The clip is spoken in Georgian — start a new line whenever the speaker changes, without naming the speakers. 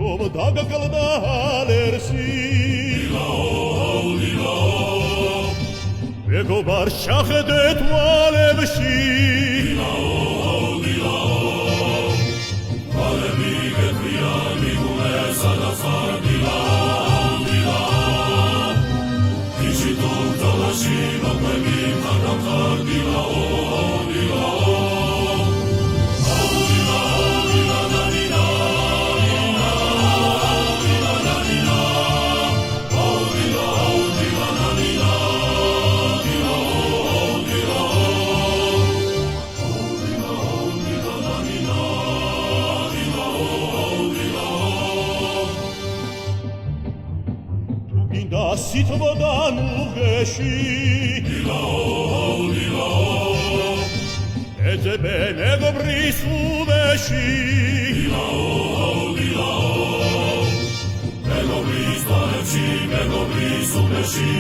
რომ დაგაკლდა ალერსი მეგობარ შახედე თვალებში თვალები გეყრია მიგულე სადაც არ დილა ისე თუ ძალაში მოყვები ხარ დილა სიტბოდან უღეში ეძებე მეგობრის უბეში მეგობრის თვალებში მეგობრის უბეში